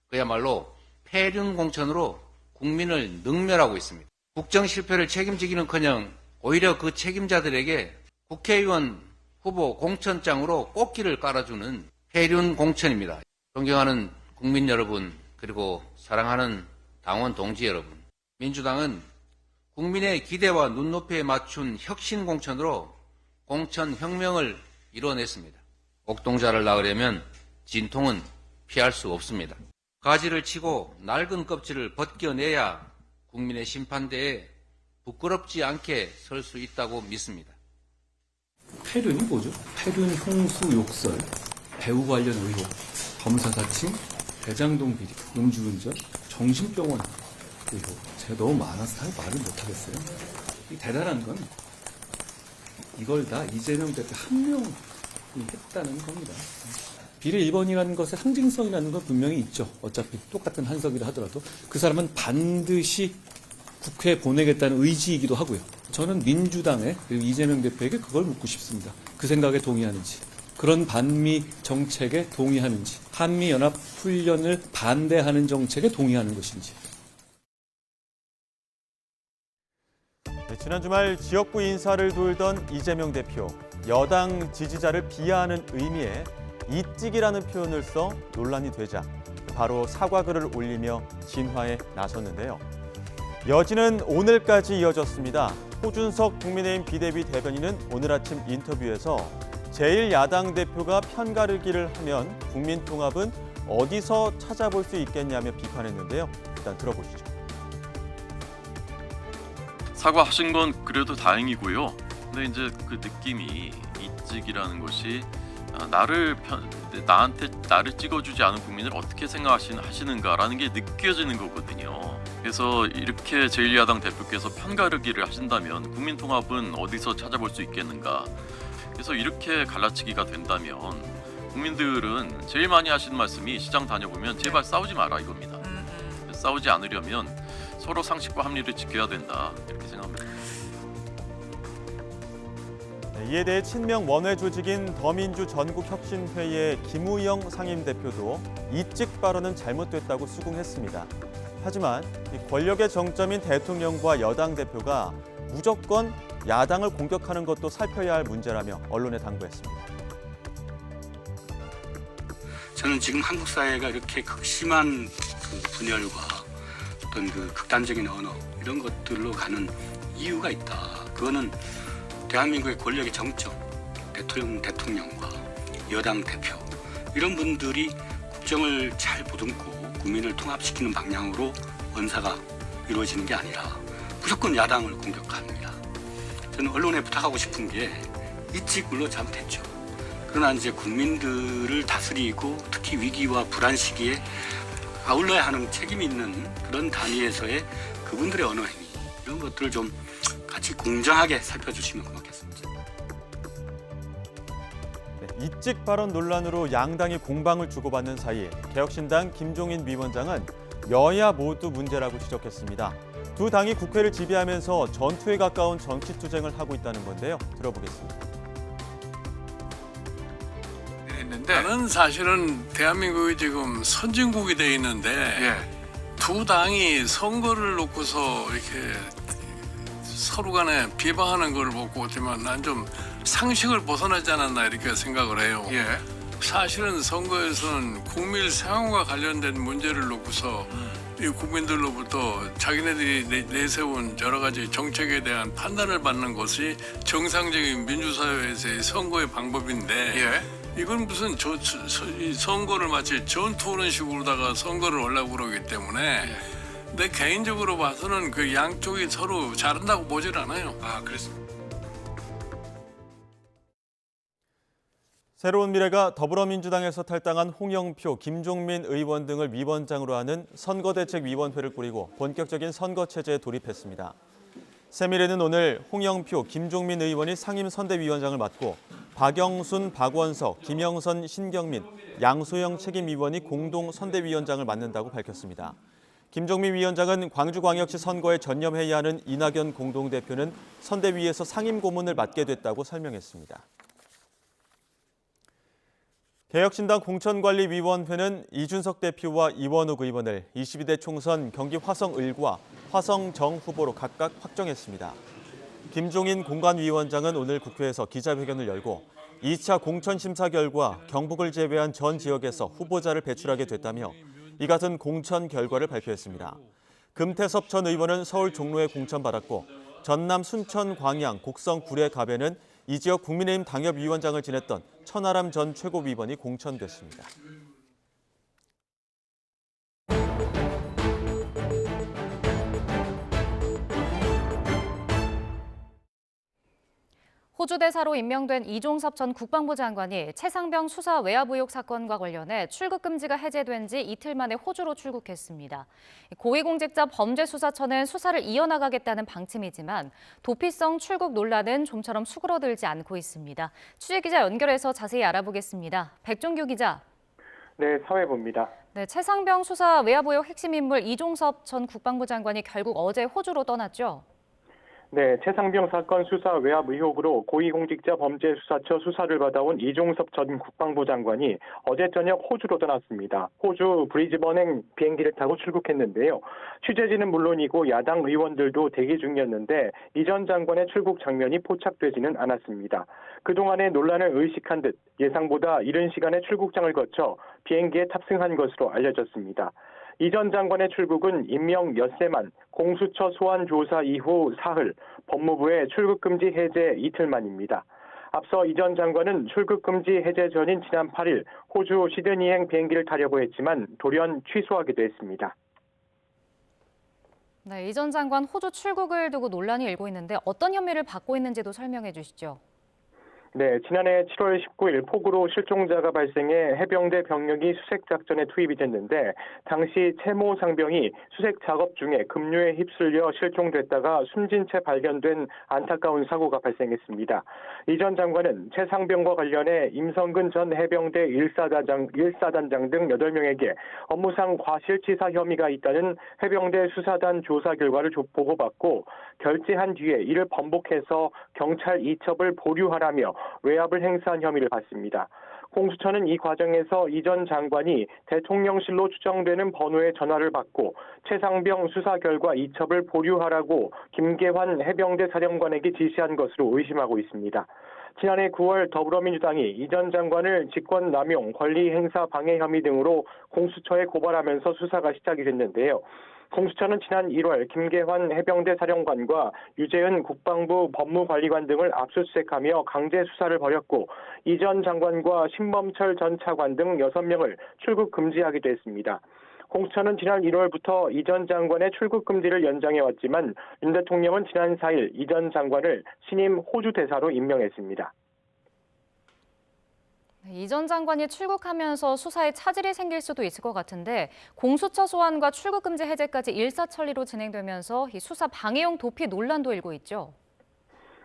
그야말로 패륜 공천으로 국민을 능멸하고 있습니다. 국정 실패를 책임지기는커녕 오히려 그 책임자들에게 국회의원 후보 공천장으로 꽃길을 깔아주는 패륜 공천입니다. 존경하는 국민 여러분, 그리고 사랑하는 당원 동지 여러분, 민주당은 국민의 기대와 눈높이에 맞춘 혁신 공천으로 공천 혁명을 이뤄냈습니다. 옥동자를 낳으려면 진통은 피할 수 없습니다. 가지를 치고 낡은 껍질을 벗겨내야 국민의 심판대에 부끄럽지 않게 설 수 있다고 믿습니다. 패륜이 뭐죠? 패륜, 형수, 욕설, 배우 관련 의혹, 검사 사칭, 대장동 비리, 음주운전, 정신병원 의혹. 제가 너무 많아서 말을 못하겠어요. 대단한 건 이걸 다 이재명 대표 한 명이 했다는 겁니다. 비례 1번이라는 것의 상징성이라는 건 분명히 있죠. 어차피 똑같은 한석이라 하더라도 그 사람은 반드시 국회에 보내겠다는 의지이기도 하고요. 저는 민주당에 그리고 이재명 대표에게 그걸 묻고 싶습니다. 그 생각에 동의하는지, 그런 반미 정책에 동의하는지, 한미연합훈련을 반대하는 정책에 동의하는 것인지. 지난 주말 지역구 인사를 돌던 이재명 대표. 여당 지지자를 비하하는 의미의 이찍이라는 표현을 써 논란이 되자 바로 사과글을 올리며 진화에 나섰는데요. 여진은 오늘까지 이어졌습니다. 호준석 국민의힘 비대위 대변인은 오늘 아침 인터뷰에서 제1야당 대표가 편가르기를 하면 국민통합은 어디서 찾아볼 수 있겠냐며 비판했는데요. 일단 들어보시죠. 사과하신 건 그래도 다행이고요. 근데 이제 그 느낌이 이찍이라는 것이 나를 찍어주지 않은 국민을 어떻게 생각하시는가라는 게 느껴지는 거거든요. 그래서 이렇게 제1야당 대표께서 편가르기를 하신다면 국민통합은 어디서 찾아볼 수 있겠는가. 그래서 이렇게 갈라치기가 된다면 국민들은 제일 많이 하시는 말씀이 시장 다녀보면 제발 싸우지 마라 이겁니다. 싸우지 않으려면 서로 상식과 합리를 지켜야 된다 이렇게 생각합니다. 이에 대해 친명 원외 조직인 더민주 전국혁신회의 김우영 상임대표도 이찍 발언은 잘못됐다고 수긍했습니다. 하지만 권력의 정점인 대통령과 여당 대표가 무조건 야당을 공격하는 것도 살펴야 할 문제라며 언론에 당부했습니다. 저는 지금 한국 사회가 이렇게 극심한 어떤 분열과 어떤 그 극단적인 언어 이런 것들로 가는 이유가 있다. 그거는 대한민국의 권력의 정점, 대통령과 여당 대표 이런 분들이 국정을 잘 보듬고 국민을 통합시키는 방향으로 언사가 이루어지는 게 아니라 무조건 야당을 공격합니다. 저는 언론에 부탁하고 싶은 게 일찍 물론 잘못했죠. 그러나 이제 국민들을 다스리고 특히 위기와 불안 시기에 아울러야 하는 책임이 있는 그런 단위에서의 그분들의 언어 행위 이런 것들을 좀 같이 공정하게 살펴주시면 고맙겠습니다. 이직 발언 논란으로 양당이 공방을 주고받는 사이 개혁신당 김종인 위원장은 여야 모두 문제라고 지적했습니다. 두 당이 국회를 지배하면서 전투에 가까운 정치투쟁을 하고 있다는 건데요. 들어보겠습니다. 나는 사실은 대한민국이 지금 선진국이 돼 있는데 두 당이 선거를 놓고서 이렇게 서로 간에 비방하는 걸 보고 있지만 난 좀 상식을 벗어나지 않았나 이렇게 생각을 해요. 사실은 선거에서는 국민 생활과 관련된 문제를 놓고서 이 국민들로부터 자기네들이 내세운 여러 가지 정책에 대한 판단을 받는 것이 정상적인 민주사회에서의 선거의 방법인데 이건 무슨 이 선거를 마치 전투하는 식으로다가 선거를 하려고 그러기 때문에 내 개인적으로 봐서는 그 양쪽이 서로 잘한다고 보질 않아요. 그렇습니다. 새로운 미래가 더불어민주당에서 탈당한 홍영표, 김종민 의원 등을 위원장으로 하는 선거대책위원회를 꾸리고 본격적인 선거체제에 돌입했습니다. 새미래는 오늘 홍영표, 김종민 의원이 상임선대위원장을 맡고 박영순, 박원석, 김영선, 신경민, 양소영 책임위원이 공동 선대위원장을 맡는다고 밝혔습니다. 김종민 위원장은 광주광역시 선거에 전념해야 하는 이낙연 공동대표는 선대위에서 상임고문을 맡게 됐다고 설명했습니다. 개혁신당 공천관리위원회는 이준석 대표와 이원욱 의원을 22대 총선 경기 화성1과 화성정 후보로 각각 확정했습니다. 김종인 공관위원장은 오늘 국회에서 기자회견을 열고 2차 공천심사 결과 경북을 제외한 전 지역에서 후보자를 배출하게 됐다며 이 같은 공천 결과를 발표했습니다. 금태섭 전 의원은 서울 종로에 공천받았고 전남 순천 광양 곡성 구례 갑에는 이 지역 국민의힘 당협위원장을 지냈던 천하람 전 최고위원이 공천됐습니다. 호주 대사로 임명된 이종섭 전 국방부 장관이 최상병 수사 외압 의혹 사건과 관련해 출국 금지가 해제된 지 이틀 만에 호주로 출국했습니다. 고위공직자범죄수사처는 수사를 이어나가겠다는 방침이지만 도피성 출국 논란은 좀처럼 수그러들지 않고 있습니다. 취재기자 연결해서 자세히 알아보겠습니다. 백종규 기자. 네, 사회부입니다. 네, 최상병 수사 외압 의혹 핵심 인물 이종섭 전 국방부 장관이 결국 어제 호주로 떠났죠. 네, 최상병 사건 수사 외압 의혹으로 고위공직자범죄수사처 수사를 받아온 이종섭 전 국방부 장관이 어제 저녁 호주로 떠났습니다. 호주 브리즈번행 비행기를 타고 출국했는데요. 취재진은 물론이고 야당 의원들도 대기 중이었는데 이 전 장관의 출국 장면이 포착되지는 않았습니다. 그동안의 논란을 의식한 듯 예상보다 이른 시간에 출국장을 거쳐 비행기에 탑승한 것으로 알려졌습니다. 이 전 장관의 출국은 임명 엿새만 공수처 소환 조사 이후 사흘, 법무부의 출국금지 해제 이틀 만입니다. 앞서 이 전 장관은 출국금지 해제 전인 지난 8일 호주 시드니행 비행기를 타려고 했지만 돌연 취소하기도 했습니다. 네, 이 전 장관 호주 출국을 두고 논란이 일고 있는데 어떤 혐의를 받고 있는지도 설명해 주시죠. 네, 지난해 7월 19일 폭우로 실종자가 발생해 해병대 병력이 수색작전에 투입이 됐는데 당시 채모 상병이 수색 작업 중에 급류에 휩쓸려 실종됐다가 숨진 채 발견된 안타까운 사고가 발생했습니다. 이 전 장관은 최 상병과 관련해 임성근 전 해병대 1사단장 등 8명에게 업무상 과실치사 혐의가 있다는 해병대 수사단 조사 결과를 보고받고 결재한 뒤에 이를 번복해서 경찰 이첩을 보류하라며 외압을 행사한 혐의를 받습니다. 공수처는 이 과정에서 이 전 장관이 대통령실로 추정되는 번호의 전화를 받고 최상병 수사 결과 이첩을 보류하라고 김계환 해병대 사령관에게 지시한 것으로 의심하고 있습니다. 지난해 9월 더불어민주당이 이 전 장관을 직권남용, 권리행사 방해 혐의 등으로 공수처에 고발하면서 수사가 시작이 됐는데요. 공수처는 지난 1월 김계환 해병대 사령관과 유재은 국방부 법무관리관 등을 압수수색하며 강제 수사를 벌였고 이 전 장관과 신범철 전 차관 등 6명을 출국 금지하기도 했습니다. 공수처는 지난 1월부터 이 전 장관의 출국 금지를 연장해왔지만 윤 대통령은 지난 4일 이 전 장관을 신임 호주 대사로 임명했습니다. 이 전 장관이 출국하면서 수사에 차질이 생길 수도 있을 것 같은데 공수처 소환과 출국 금지 해제까지 일사천리로 진행되면서 이 수사 방해용 도피 논란도 일고 있죠.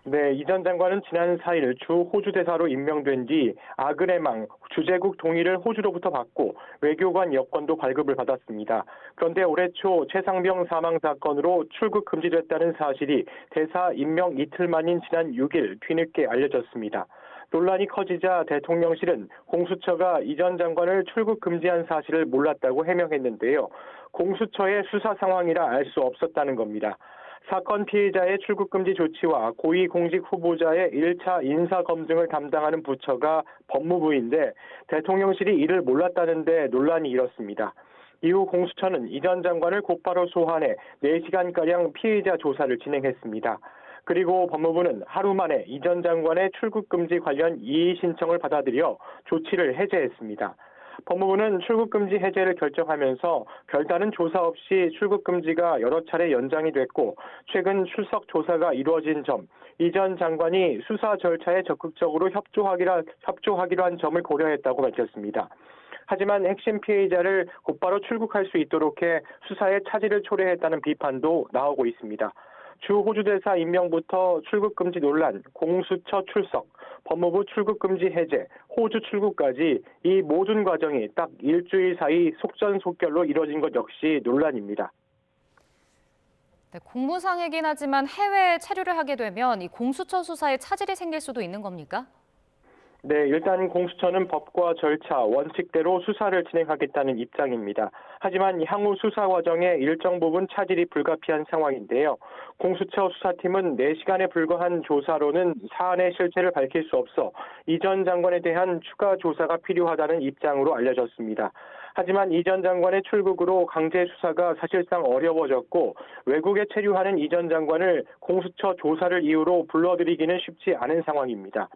네, 이 전 장관은 지난 4일 주 호주 대사로 임명된 뒤 아그레망 주재국 동의를 호주로부터 받고 외교관 여권도 발급을 받았습니다. 그런데 올해 초 최상병 사망 사건으로 출국 금지됐다는 사실이 대사 임명 이틀 만인 지난 6일 뒤늦게 알려졌습니다. 논란이 커지자 대통령실은 공수처가 이 전 장관을 출국 금지한 사실을 몰랐다고 해명했는데요. 공수처의 수사 상황이라 알 수 없었다는 겁니다. 사건 피해자의 출국 금지 조치와 고위공직 후보자의 1차 인사 검증을 담당하는 부처가 법무부인데 대통령실이 이를 몰랐다는데 논란이 일었습니다. 이후 공수처는 이 전 장관을 곧바로 소환해 4시간가량 피해자 조사를 진행했습니다. 그리고 법무부는 하루 만에 이 전 장관의 출국 금지 관련 이의 신청을 받아들여 조치를 해제했습니다. 법무부는 출국금지 해제를 결정하면서 별다른 조사 없이 출국금지가 여러 차례 연장이 됐고 최근 출석 조사가 이루어진 점, 이 전 장관이 수사 절차에 적극적으로 협조하기로 한 점을 고려했다고 밝혔습니다. 하지만 핵심 피해자를 곧바로 출국할 수 있도록 해 수사에 차질을 초래했다는 비판도 나오고 있습니다. 주 호주대사 임명부터 출국금지 논란, 공수처 출석, 법무부 출국금지 해제, 호주 출국까지 이 모든 과정이 딱 일주일 사이 속전속결로 이뤄진 것 역시 논란입니다. 네, 공무상이긴 하지만 해외에 체류를 하게 되면 이 공수처 수사에 차질이 생길 수도 있는 겁니까? 네, 일단 공수처는 법과 절차, 원칙대로 수사를 진행하겠다는 입장입니다. 하지만 향후 수사 과정에 일정 부분 차질이 불가피한 상황인데요. 공수처 수사팀은 4시간에 불과한 조사로는 사안의 실체를 밝힐 수 없어 이 전 장관에 대한 추가 조사가 필요하다는 입장으로 알려졌습니다. 하지만 이 전 장관의 출국으로 강제 수사가 사실상 어려워졌고 외국에 체류하는 이 전 장관을 공수처 조사를 이유로 불러들이기는 쉽지 않은 상황입니다.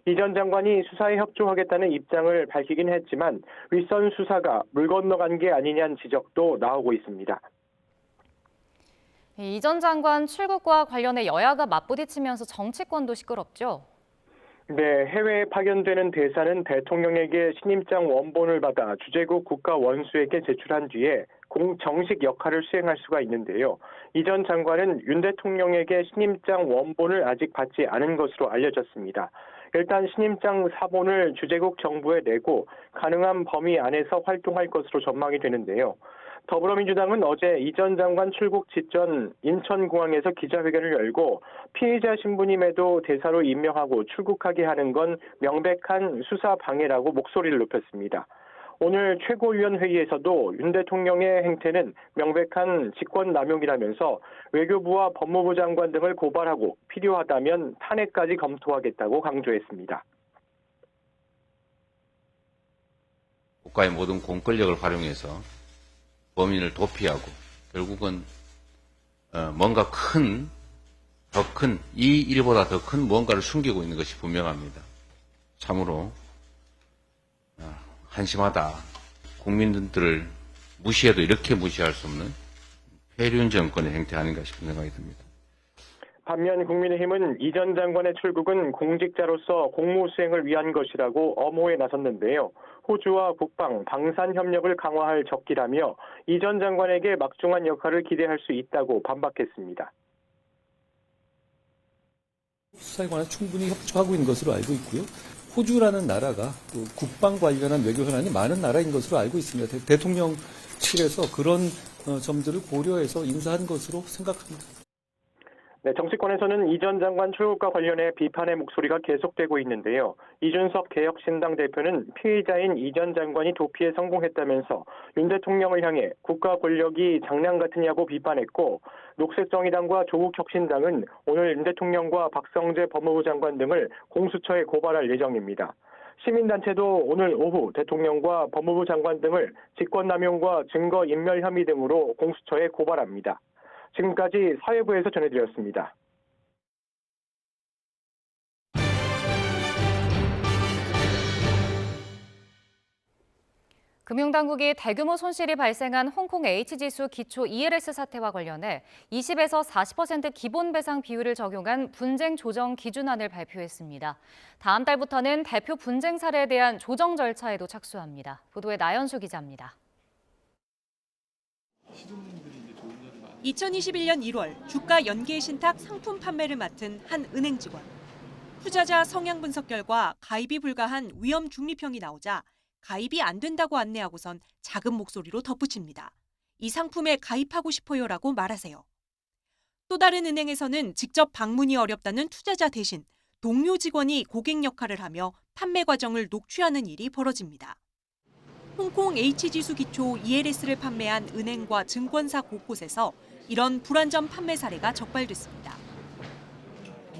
이 전 장관이 수사에 협조하겠다는 입장을 밝히긴 했지만 윗선 수사가 물 건너간 게 아니냐는 지적도 나오고 있습니다. 이 전 장관 출국과 관련해 여야가 맞부딪히면서 정치권도 시끄럽죠? 네, 해외에 파견되는 대사는 대통령에게 신임장 원본을 받아 주재국 국가 원수에게 제출한 뒤에 정식 역할을 수행할 수가 있는데요. 이 전 장관은 윤 대통령에게 신임장 원본을 아직 받지 않은 것으로 알려졌습니다. 일단 신임장 사본을 주재국 정부에 내고 가능한 범위 안에서 활동할 것으로 전망이 되는데요. 더불어민주당은 어제 이 전 장관 출국 직전 인천공항에서 기자회견을 열고 피해자 신분임에도 대사로 임명하고 출국하게 하는 건 명백한 수사 방해라고 목소리를 높였습니다. 오늘 최고위원회의에서도 윤 대통령의 행태는 명백한 직권남용이라면서 외교부와 법무부 장관 등을 고발하고 필요하다면 탄핵까지 검토하겠다고 강조했습니다. 국가의 모든 공권력을 활용해서 범인을 도피하고 결국은 뭔가 더 큰 이 일보다 더 큰 무언가를 숨기고 있는 것이 분명합니다. 참으로 한심하다. 국민들을 무시해도 이렇게 무시할 수 없는 폐륜 정권의 행태 아닌가 싶은 생각이 듭니다. 반면 국민의힘은 이 전 장관의 출국은 공직자로서 공무 수행을 위한 것이라고 엄호에 나섰는데요. 호주와 국방, 방산 협력을 강화할 적기라며 이 전 장관에게 막중한 역할을 기대할 수 있다고 반박했습니다. 수사에 관해서 충분히 협조하고 있는 것으로 알고 있고요. 호주라는 나라가 또 국방 관련한 외교 현안이 많은 나라인 것으로 알고 있습니다. 대통령실에서 그런 점들을 고려해서 인사한 것으로 생각합니다. 네, 정치권에서는 이 전 장관 출국과 관련해 비판의 목소리가 계속되고 있는데요. 이준석 개혁신당 대표는 피의자인 이 전 장관이 도피에 성공했다면서 윤 대통령을 향해 국가 권력이 장난 같으냐고 비판했고, 녹색정의당과 조국혁신당은 오늘 윤 대통령과 박성재 법무부 장관 등을 공수처에 고발할 예정입니다. 시민단체도 오늘 오후 대통령과 법무부 장관 등을 직권남용과 증거인멸 혐의 등으로 공수처에 고발합니다. 지금까지 사회부에서 전해드렸습니다. 금융당국이 대규모 손실이 발생한 홍콩 H지수 기초 ELS 사태와 관련해 20에서 40% 기본 배상 비율을 적용한 분쟁 조정 기준안을 발표했습니다. 다음 달부터는 대표 분쟁 사례에 대한 조정 절차에도 착수합니다. 보도에 나연수 기자입니다. 2021년 1월 주가 연계 신탁 상품 판매를 맡은 한 은행 직원. 투자자 성향 분석 결과 가입이 불가한 위험 중립형이 나오자 가입이 안 된다고 안내하고선 작은 목소리로 덧붙입니다. 이 상품에 가입하고 싶어요라고 말하세요. 또 다른 은행에서는 직접 방문이 어렵다는 투자자 대신 동료 직원이 고객 역할을 하며 판매 과정을 녹취하는 일이 벌어집니다. 홍콩 H지수 기초 ELS를 판매한 은행과 증권사 곳곳에서 이런 불안전 판매 사례가 적발됐습니다.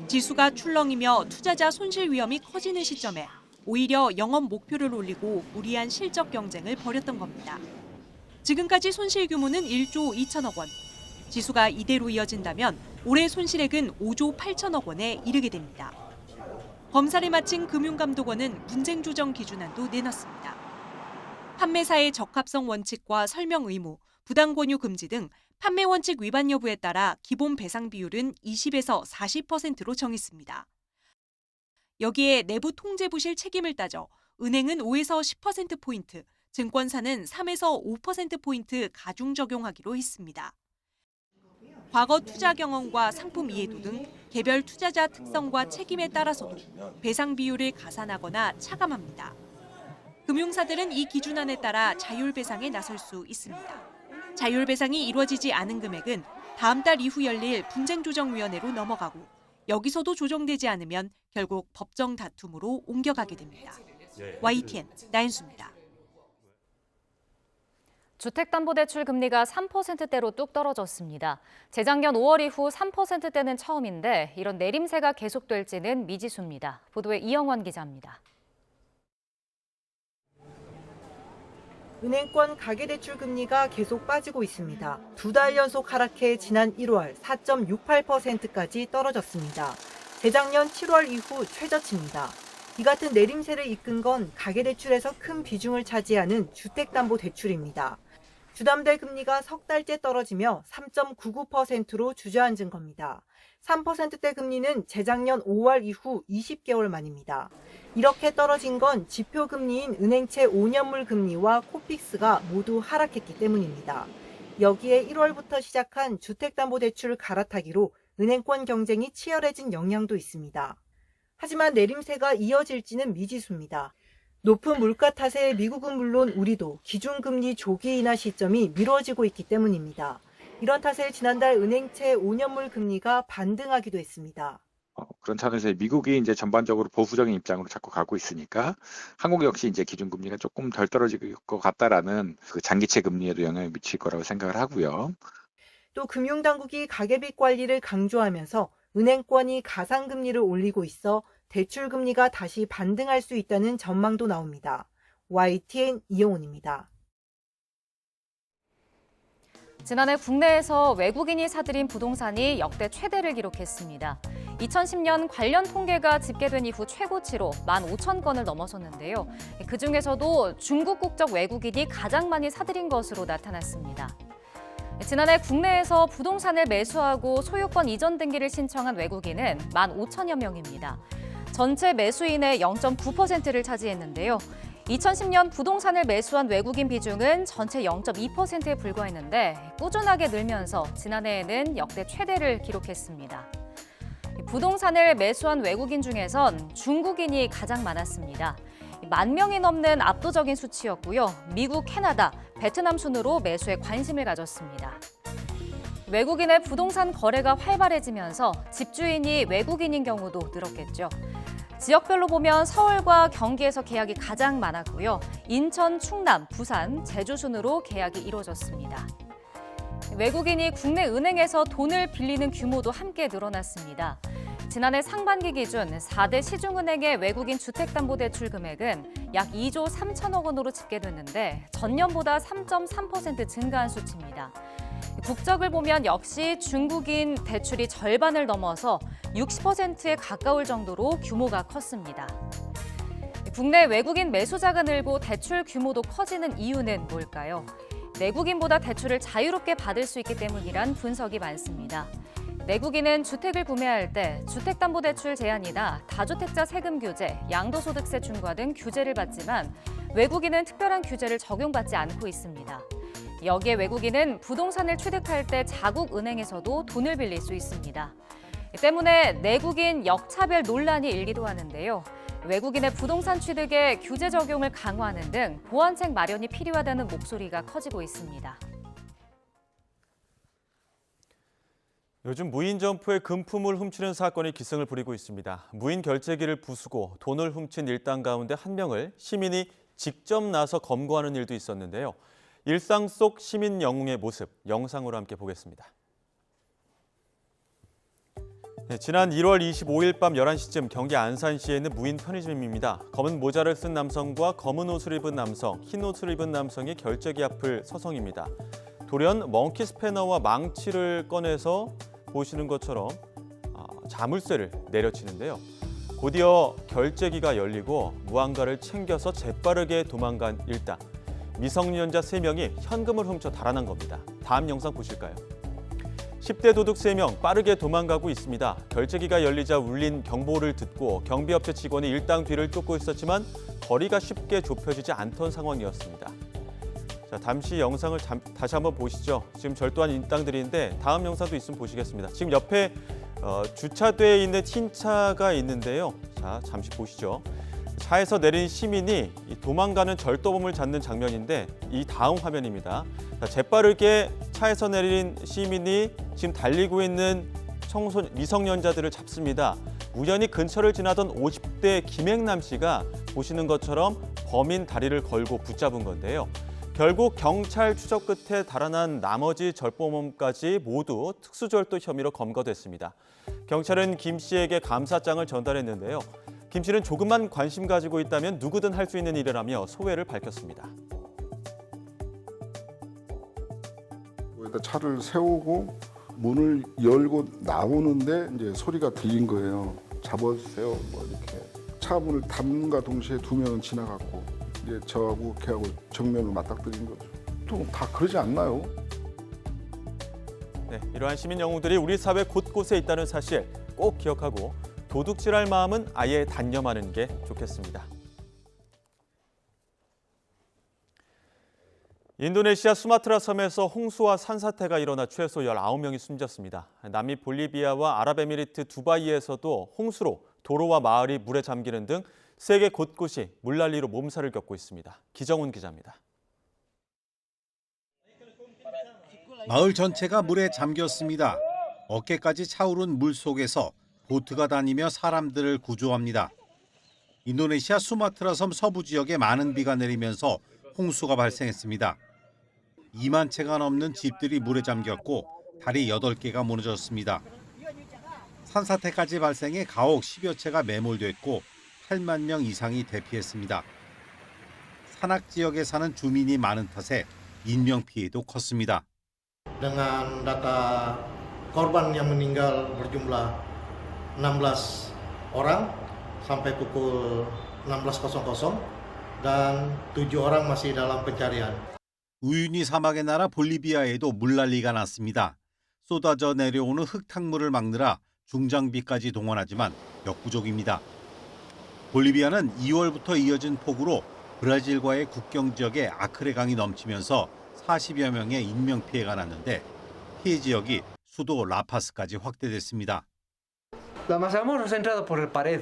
지수가 출렁이며 투자자 손실 위험이 커지는 시점에 오히려 영업 목표를 올리고 무리한 실적 경쟁을 벌였던 겁니다. 지금까지 손실 규모는 1조 2천억 원. 지수가 이대로 이어진다면 올해 손실액은 5조 8천억 원에 이르게 됩니다. 검사를 마친 금융감독원은 분쟁 조정 기준안도 내놨습니다. 판매사의 적합성 원칙과 설명 의무, 부당 권유 금지 등 판매 원칙 위반 여부에 따라 기본 배상 비율은 20에서 40%로 정했습니다. 여기에 내부 통제 부실 책임을 따져 은행은 5에서 10%포인트, 증권사는 3에서 5%포인트 가중 적용하기로 했습니다. 과거 투자 경험과 상품 이해도 등 개별 투자자 특성과 책임에 따라서도 배상 비율을 가산하거나 차감합니다. 금융사들은 이 기준안에 따라 자율배상에 나설 수 있습니다. 자율배상이 이루어지지 않은 금액은 다음 달 이후 열릴 분쟁조정위원회로 넘어가고 여기서도 조정되지 않으면 결국 법정 다툼으로 옮겨가게 됩니다. YTN 나연수입니다. 주택담보대출 금리가 3%대로 뚝 떨어졌습니다. 재작년 5월 이후 3%대는 처음인데 이런 내림세가 계속될지는 미지수입니다. 보도에 이영원 기자입니다. 은행권 가계대출 금리가 계속 빠지고 있습니다. 2달 연속 하락해 지난 1월 4.68%까지 떨어졌습니다. 재작년 7월 이후 최저치입니다. 이 같은 내림세를 이끈 건 가계대출에서 큰 비중을 차지하는 주택담보대출입니다. 주담대 금리가 석 달째 떨어지며 3.99%로 주저앉은 겁니다. 3%대 금리는 재작년 5월 이후 20개월 만입니다. 이렇게 떨어진 건 지표금리인 은행채 5년물 금리와 코픽스가 모두 하락했기 때문입니다. 여기에 1월부터 시작한 주택담보대출 갈아타기로 은행권 경쟁이 치열해진 영향도 있습니다. 하지만 내림세가 이어질지는 미지수입니다. 높은 물가 탓에 미국은 물론 우리도 기준금리 조기 인하 시점이 미뤄지고 있기 때문입니다. 이런 탓에 지난달 은행채 5년물 금리가 반등하기도 했습니다. 그런 차원에서 미국이 이제 전반적으로 보수적인 입장으로 자꾸 가고 있으니까 한국 역시 이제 기준금리가 조금 덜 떨어질 것 같다라는 그 장기채 금리에도 영향을 미칠 거라고 생각을 하고요. 또 금융당국이 가계빚 관리를 강조하면서 은행권이 가상금리를 올리고 있어 대출금리가 다시 반등할 수 있다는 전망도 나옵니다. YTN 이영훈입니다. 지난해 국내에서 외국인이 사들인 부동산이 역대 최대를 기록했습니다. 2010년 관련 통계가 집계된 이후 최고치로 15,000건을 넘어섰는데요. 그중에서도 중국 국적 외국인이 가장 많이 사들인 것으로 나타났습니다. 지난해 국내에서 부동산을 매수하고 소유권 이전 등기를 신청한 외국인은 15,000여 명입니다. 전체 매수인의 0.9%를 차지했는데요. 2010년 부동산을 매수한 외국인 비중은 전체 0.2%에 불과했는데 꾸준하게 늘면서 지난해에는 역대 최대를 기록했습니다. 부동산을 매수한 외국인 중에선 중국인이 가장 많았습니다. 10,000명이 넘는 압도적인 수치였고요. 미국, 캐나다, 베트남 순으로 매수에 관심을 가졌습니다. 외국인의 부동산 거래가 활발해지면서 집주인이 외국인인 경우도 늘었겠죠. 지역별로 보면 서울과 경기에서 계약이 가장 많았고요. 인천, 충남, 부산, 제주 순으로 계약이 이루어졌습니다. 외국인이 국내 은행에서 돈을 빌리는 규모도 함께 늘어났습니다. 지난해 상반기 기준 4대 시중은행의 외국인 주택담보대출 금액은 약 2조 3천억 원으로 집계됐는데 전년보다 3.3% 증가한 수치입니다. 국적을 보면 역시 중국인 대출이 절반을 넘어서 60%에 가까울 정도로 규모가 컸습니다. 국내 외국인 매수자가 늘고 대출 규모도 커지는 이유는 뭘까요? 내국인보다 대출을 자유롭게 받을 수 있기 때문이란 분석이 많습니다. 내국인은 주택을 구매할 때 주택담보대출 제한이나 다주택자 세금 규제, 양도소득세 중과 등 규제를 받지만 외국인은 특별한 규제를 적용받지 않고 있습니다. 여기에 외국인은 부동산을 취득할 때 자국 은행에서도 돈을 빌릴 수 있습니다. 때문에 내국인 역차별 논란이 일기도 하는데요. 외국인의 부동산 취득에 규제 적용을 강화하는 등 보완책 마련이 필요하다는 목소리가 커지고 있습니다. 요즘 무인 점포에 금품을 훔치는 사건이 기승을 부리고 있습니다. 무인 결제기를 부수고 돈을 훔친 일당 가운데 한 명을 시민이 직접 나서 검거하는 일도 있었는데요. 일상 속 시민 영웅의 모습, 영상으로 함께 보겠습니다. 지난 1월 25일 밤 11시쯤 경기 안산시에 있는 무인 편의점입니다. 검은 모자를 쓴 남성과 검은 옷을 입은 남성, 흰 옷을 입은 남성이 결제기 앞을 서성입니다. 돌연 멍키 스패너와 망치를 꺼내서 보시는 것처럼 자물쇠를 내려치는데요. 곧이어 결제기가 열리고 무언가를 챙겨서 재빠르게 도망간 일당. 미성년자 3명이 현금을 훔쳐 달아난 겁니다. 다음 영상 보실까요? 10대 도둑 3명 빠르게 도망가고 있습니다. 결제기가 열리자 울린 경보를 듣고 경비업체 직원이 일당 뒤를 쫓고 있었지만 거리가 쉽게 좁혀지지 않던 상황이었습니다. 자, 잠시 영상을 다시 한번 보시죠. 지금 절도한 일당들인데 다음 영상도 있으면 보시겠습니다. 지금 옆에 주차되어 있는 흰 차가 있는데요. 자, 잠시 보시죠. 차에서 내린 시민이 도망가는 절도범을 잡는 장면인데 이 다음 화면입니다. 자, 재빠르게 차에서 내린 시민이 지금 달리고 있는 미성년자들을 잡습니다. 우연히 근처를 지나던 50대 김행남 씨가 보시는 것처럼 범인 다리를 걸고 붙잡은 건데요. 결국 경찰 추적 끝에 달아난 나머지 절도범까지 모두 특수절도 혐의로 검거됐습니다. 경찰은 김 씨에게 감사장을 전달했는데요. 김 씨는 조금만 관심 가지고 있다면 누구든 할 수 있는 일이라며 소회를 밝혔습니다. 거기다 차를 세우고 문을 열고 나오는데 이제 소리가 들린 거예요. 잡아주세요. 뭐 이렇게 차 문을 닫는가 동시에 2명은 지나갔고 이제 저하고 걔하고 정면을 맞닥뜨린 거죠. 또 다 그러지 않나요? 네, 이러한 시민 영웅들이 우리 사회 곳곳에 있다는 사실 꼭 기억하고 도둑질할 마음은 아예 단념하는 게 좋겠습니다. 인도네시아 수마트라 섬에서 홍수와 산사태가 일어나 최소 19명이 숨졌습니다. 남미 볼리비아와 아랍에미리트 두바이에서도 홍수로 도로와 마을이 물에 잠기는 등 세계 곳곳이 물난리로 몸살을 겪고 있습니다. 기정훈 기자입니다. 마을 전체가 물에 잠겼습니다. 어깨까지 차오른 물 속에서 보트가 다니며 사람들을 구조합니다. 인도네시아 수마트라 섬 서부 지역에 많은 비가 내리면서 홍수가 발생했습니다. 2만 채가 넘는 집들이 물에 잠겼고 다리 8개가 무너졌습니다. 산사태까지 발생해 가옥 10여 채가 매몰됐고 8만 명 이상이 대피했습니다. 산악 지역에 사는 주민이 많은 탓에 인명 피해도 컸습니다. Dengan data korban yang meninggal berjumlah 16 orang sampai pukul 16.00 dan 7 orang masih dalam pencarian. 우유니 사막의 나라 볼리비아에도 물난리가 났습니다. 쏟아져 내려오는 흙탕물을 막느라 중장비까지 동원하지만 역부족입니다. 볼리비아는 2월부터 이어진 폭우로 브라질과의 국경 지역에 아크레 강이 넘치면서 40여 명의 인명피해가 났는데 피해 지역이 수도 라파스까지 확대됐습니다. La mazamorra ha entrado por el pared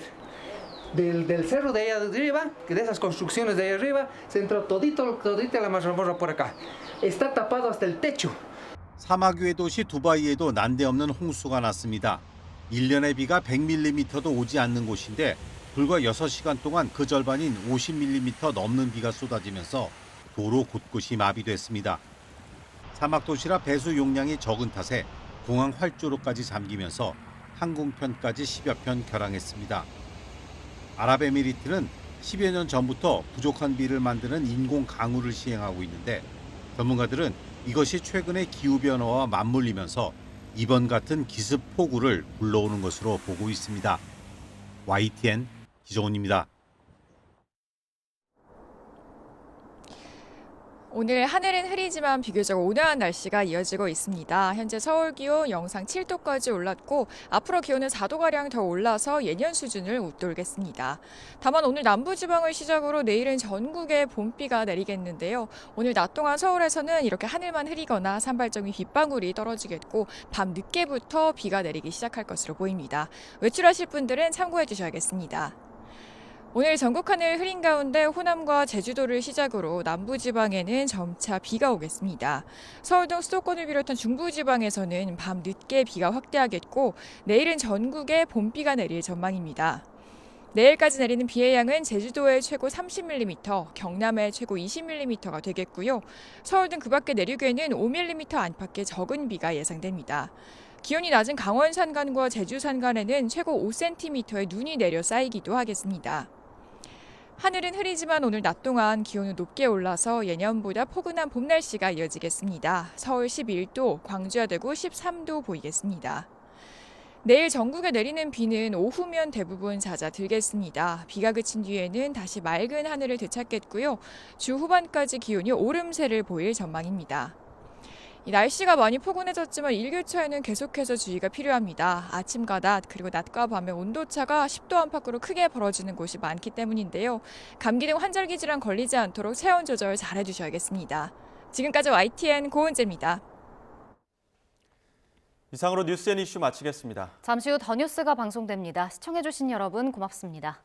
del cerro de allá arriba, que de esas construcciones de allá arriba, se entró todita la mazamorra por acá. Está tapado hasta el techo. 사막 위의 도시 두바이에도 난데없는 홍수가 났습니다. 1년의 비가 100mm도 오지 않는 곳인데 불과 6시간 동안 그 절반인 50mm 넘는 비가 쏟아지면서 도로 곳곳이 마비됐습니다. 사막 도시라 배수 용량이 적은 탓에 공항 활주로까지 잠기면서 항공편까지 10여 편 결항했습니다. 아랍에미리트는 10여 년 전부터 부족한 비를 만드는 인공 강우를 시행하고 있는데 전문가들은 이것이 최근의 기후변화와 맞물리면서 이번 같은 기습 폭우를 불러오는 것으로 보고 있습니다. YTN 기정훈입니다. 오늘 하늘은 흐리지만 비교적 온화한 날씨가 이어지고 있습니다. 현재 서울 기온 영상 7도까지 올랐고 앞으로 기온은 4도가량 더 올라서 예년 수준을 웃돌겠습니다. 다만 오늘 남부지방을 시작으로 내일은 전국에 봄비가 내리겠는데요. 오늘 낮 동안 서울에서는 이렇게 하늘만 흐리거나 산발적인 빗방울이 떨어지겠고 밤 늦게부터 비가 내리기 시작할 것으로 보입니다. 외출하실 분들은 참고해 주셔야겠습니다. 오늘 전국 하늘 흐린 가운데 호남과 제주도를 시작으로 남부지방에는 점차 비가 오겠습니다. 서울 등 수도권을 비롯한 중부지방에서는 밤 늦게 비가 확대하겠고 내일은 전국에 봄비가 내릴 전망입니다. 내일까지 내리는 비의 양은 제주도에 최고 30mm, 경남에 최고 20mm가 되겠고요. 서울 등 그 밖의 내륙에는 5mm 안팎의 적은 비가 예상됩니다. 기온이 낮은 강원 산간과 제주 산간에는 최고 5cm의 눈이 내려 쌓이기도 하겠습니다. 하늘은 흐리지만 오늘 낮 동안 기온은 높게 올라서 예년보다 포근한 봄 날씨가 이어지겠습니다. 서울 11도, 광주와 대구 13도 보이겠습니다. 내일 전국에 내리는 비는 오후면 대부분 잦아들겠습니다. 비가 그친 뒤에는 다시 맑은 하늘을 되찾겠고요. 주 후반까지 기온이 오름세를 보일 전망입니다. 날씨가 많이 포근해졌지만 일교차에는 계속해서 주의가 필요합니다. 아침과 낮 그리고 낮과 밤의 온도차가 10도 안팎으로 크게 벌어지는 곳이 많기 때문인데요. 감기 등 환절기 질환 걸리지 않도록 체온 조절 잘 해주셔야겠습니다. 지금까지 YTN 고은재입니다. 이상으로 뉴스앤 이슈 마치겠습니다. 잠시 후 더 뉴스가 방송됩니다. 시청해주신 여러분 고맙습니다.